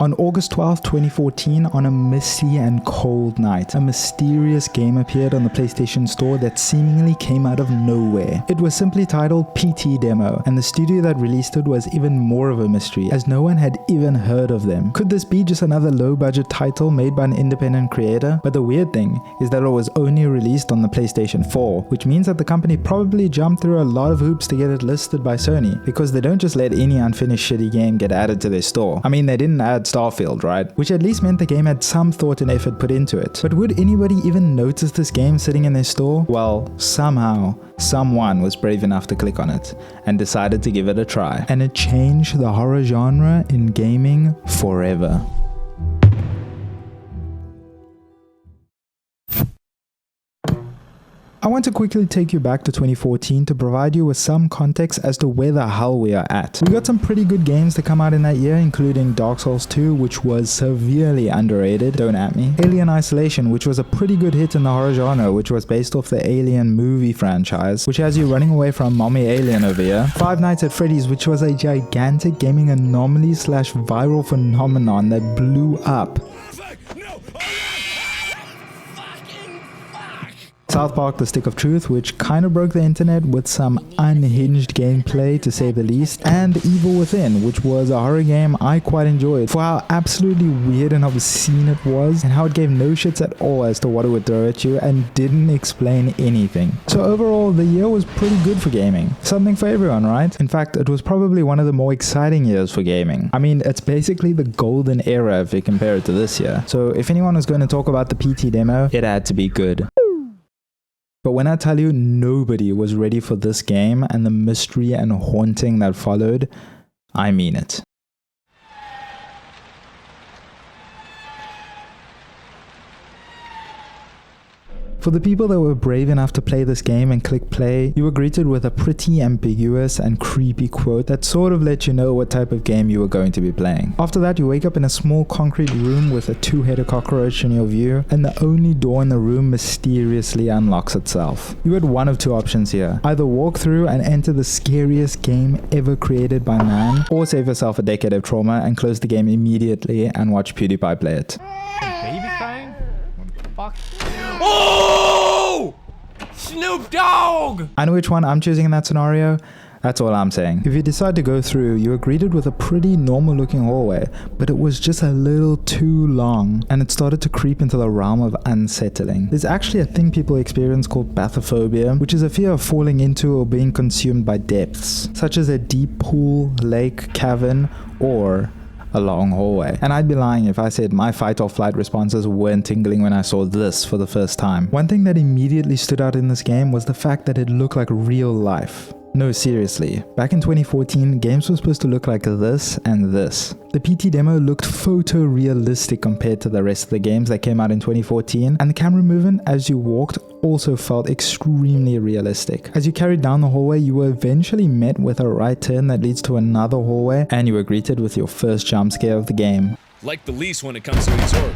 On August 12, 2014, on a misty and cold night, a mysterious game appeared on the PlayStation Store that seemingly came out of nowhere. It was simply titled PT Demo, and the studio that released it was even more of a mystery, as no one had even heard of them. Could this be just another low-budget title made by an independent creator? But the weird thing is that it was only released on the PlayStation 4, which means that the company probably jumped through a lot of hoops to get it listed by Sony, because they don't just let any unfinished shitty game get added to their store. I mean, they didn't add Starfield, right? Which at least meant the game had some thought and effort put into it. But would anybody even notice this game sitting in their store? Well, somehow, someone was brave enough to click on it and decided to give it a try. And it changed the horror genre in gaming forever. I want to quickly take you back to 2014 to provide you with some context as to where the hell we are at. We got some pretty good games to come out in that year, including Dark Souls 2, which was severely underrated, don't at me. Alien Isolation, which was a pretty good hit in the horror genre, which was based off the Alien movie franchise, which has you running away from mommy alien over here. Five Nights at Freddy's, which was a gigantic gaming anomaly / viral phenomenon that blew up. South Park: The Stick of Truth, which kind of broke the internet with some unhinged gameplay to say the least, and Evil Within, which was a horror game I quite enjoyed for how absolutely weird and obscene it was, and how it gave no shits at all as to what it would throw at you and didn't explain anything. So overall, the year was pretty good for gaming. Something for everyone, right? In fact, it was probably one of the more exciting years for gaming. I mean, it's basically the golden era if you compare it to this year. So if anyone was going to talk about the PT Demo, it had to be good. But when I tell you nobody was ready for this game and the mystery and haunting that followed, I mean it. For the people that were brave enough to play this game and click play, you were greeted with a pretty ambiguous and creepy quote that sort of let you know what type of game you were going to be playing. After that, you wake up in a small concrete room with a two-headed cockroach in your view, and the only door in the room mysteriously unlocks itself. You had one of two options here: either walk through and enter the scariest game ever created by man, or save yourself a decade of trauma and close the game immediately and watch PewDiePie play it. Baby crying? What the fuck? Oh! Snoop Dogg! I know which one I'm choosing in that scenario. That's all I'm saying. If you decide to go through, you were greeted with a pretty normal looking hallway, but it was just a little too long, and it started to creep into the realm of unsettling. There's actually a thing people experience called bathyphobia, which is a fear of falling into or being consumed by depths, such as a deep pool, lake, cavern, or a long hallway. And I'd be lying if I said my fight or flight responses weren't tingling when I saw this for the first time. One thing that immediately stood out in this game was the fact that it looked like real life. No, seriously. Back in 2014, games were supposed to look like this and this. The PT Demo looked photorealistic compared to the rest of the games that came out in 2014, and the camera movement as you walked also felt extremely realistic. As you carried down the hallway, you were eventually met with a right turn that leads to another hallway, and you were greeted with your first jump scare of the game. Like the least when it comes to resort.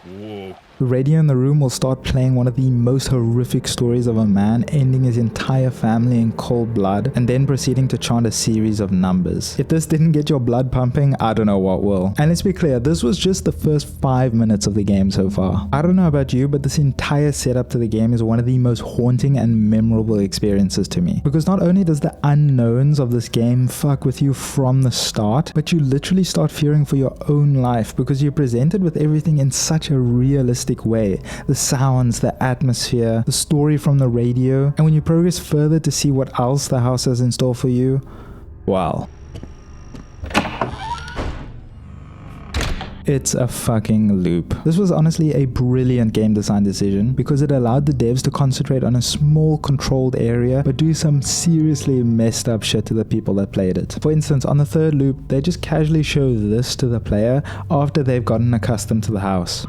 Whoa. The radio in the room will start playing one of the most horrific stories of a man ending his entire family in cold blood and then proceeding to chant a series of numbers. If this didn't get your blood pumping, I don't know what will. And let's be clear, this was just the first 5 minutes of the game so far. I don't know about you, but this entire setup to the game is one of the most haunting and memorable experiences to me. Because not only does the unknowns of this game fuck with you from the start, but you literally start fearing for your own life because you're presented with everything in such a realistic way. The sounds, the atmosphere, the story from the radio, and when you progress further to see what else the house has in store for you, wow. It's a fucking loop. This was honestly a brilliant game design decision because it allowed the devs to concentrate on a small controlled area but do some seriously messed up shit to the people that played it. For instance, on the third loop, they just casually show this to the player after they've gotten accustomed to the house.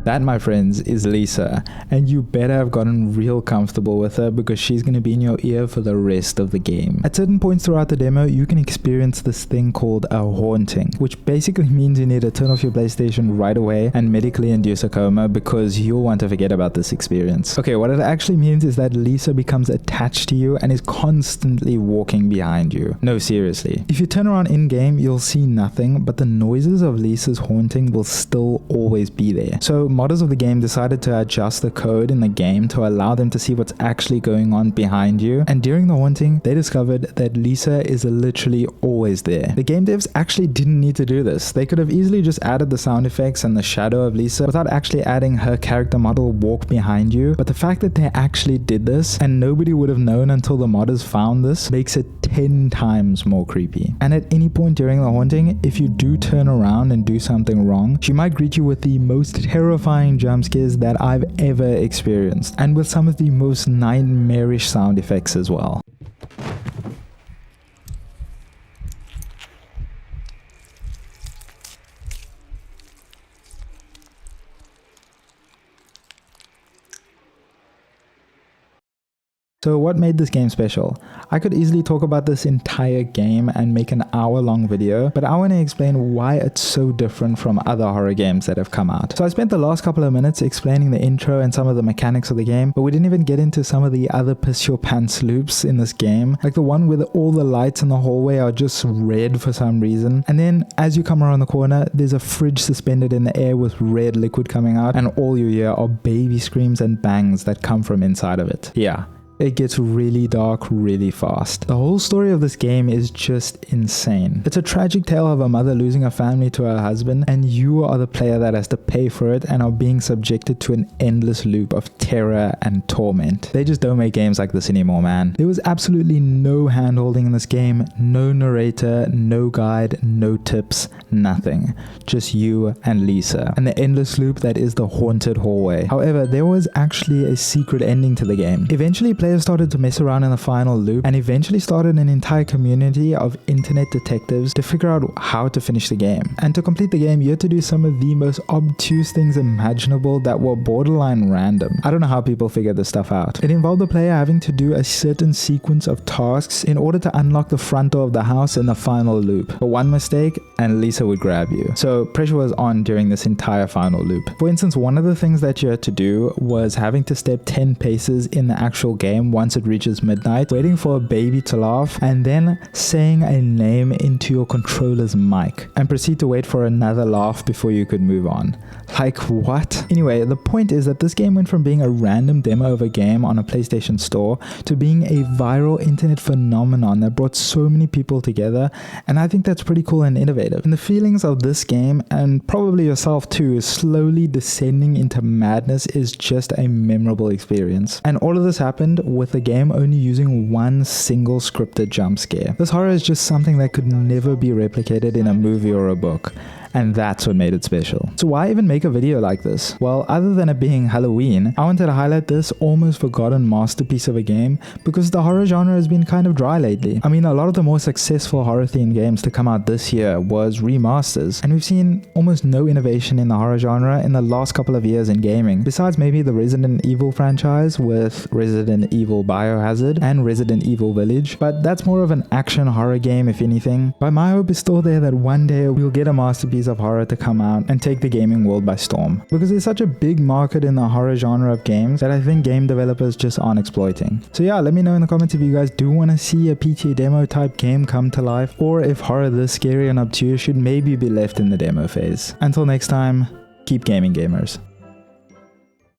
That, my friends, is Lisa, and you better have gotten real comfortable with her because she's going to be in your ear for the rest of the game. At certain points throughout the demo, you can experience this thing called a haunting, which basically means you need to turn off your PlayStation right away and medically induce a coma because you'll want to forget about this experience. Okay, what it actually means is that Lisa becomes attached to you and is constantly walking behind you. No, seriously. If you turn around in-game, you'll see nothing, but the noises of Lisa's haunting will still always be there. So modders of the game decided to adjust the code in the game to allow them to see what's actually going on behind you, and during the haunting they discovered that Lisa is literally always there. The game devs actually didn't need to do this. They could have easily just added the sound effects and the shadow of Lisa without actually adding her character model walk behind you, but the fact that they actually did this and nobody would have known until the modders found this makes it 10 times more creepy. And at any point during the haunting, if you do turn around and do something wrong, she might greet you with the most terrifying jump scares that I've ever experienced, and with some of the most nightmarish sound effects as well. So what made this game special? I could easily talk about this entire game and make an hour-long video, but I want to explain why it's so different from other horror games that have come out. So I spent the last couple of minutes explaining the intro and some of the mechanics of the game, but we didn't even get into some of the other piss your pants loops in this game, like the one where all the lights in the hallway are just red for some reason. And then as you come around the corner, there's a fridge suspended in the air with red liquid coming out, and all you hear are baby screams and bangs that come from inside of it. Yeah. It gets really dark really fast. The whole story of this game is just insane. It's a tragic tale of a mother losing her family to her husband, and you are the player that has to pay for it and are being subjected to an endless loop of terror and torment. They just don't make games like this anymore, man. There was absolutely no hand-holding in this game, no narrator, no guide, no tips, nothing. Just you and Lisa, and the endless loop that is the haunted hallway. However, there was actually a secret ending to the game. Eventually, players started to mess around in the final loop and eventually started an entire community of internet detectives to figure out how to finish the game. And to complete the game, you had to do some of the most obtuse things imaginable that were borderline random. I don't know how people figured this stuff out. It involved the player having to do a certain sequence of tasks in order to unlock the front door of the house in the final loop. But one mistake and Lisa would grab you. So pressure was on during this entire final loop. For instance, one of the things that you had to do was having to step 10 paces in the actual game once it reaches midnight, waiting for a baby to laugh, and then saying a name into your controller's mic, and proceed to wait for another laugh before you could move on. Like, what? Anyway, the point is that this game went from being a random demo of a game on a PlayStation Store to being a viral internet phenomenon that brought so many people together, and I think that's pretty cool and innovative. And the feelings of this game, and probably yourself too, slowly descending into madness is just a memorable experience. And all of this happened with the game only using one single scripted jump scare. This horror is just something that could never be replicated in a movie or a book. And that's what made it special. So why even make a video like this? Well, other than it being Halloween, I wanted to highlight this almost forgotten masterpiece of a game because the horror genre has been kind of dry lately. I mean, a lot of the more successful horror themed games to come out this year was remasters, and we've seen almost no innovation in the horror genre in the last couple of years in gaming, besides maybe the Resident Evil franchise with Resident Evil Biohazard and Resident Evil Village, but that's more of an action horror game if anything. But my hope is still there that one day we'll get a masterpiece of horror to come out and take the gaming world by storm, because there's such a big market in the horror genre of games that I think game developers just aren't exploiting. So yeah, let me know in the comments if you guys do want to see a PTA demo type game come to life, or if horror this scary and obtuse should maybe be left in the demo phase. Until next time, keep gaming, gamers.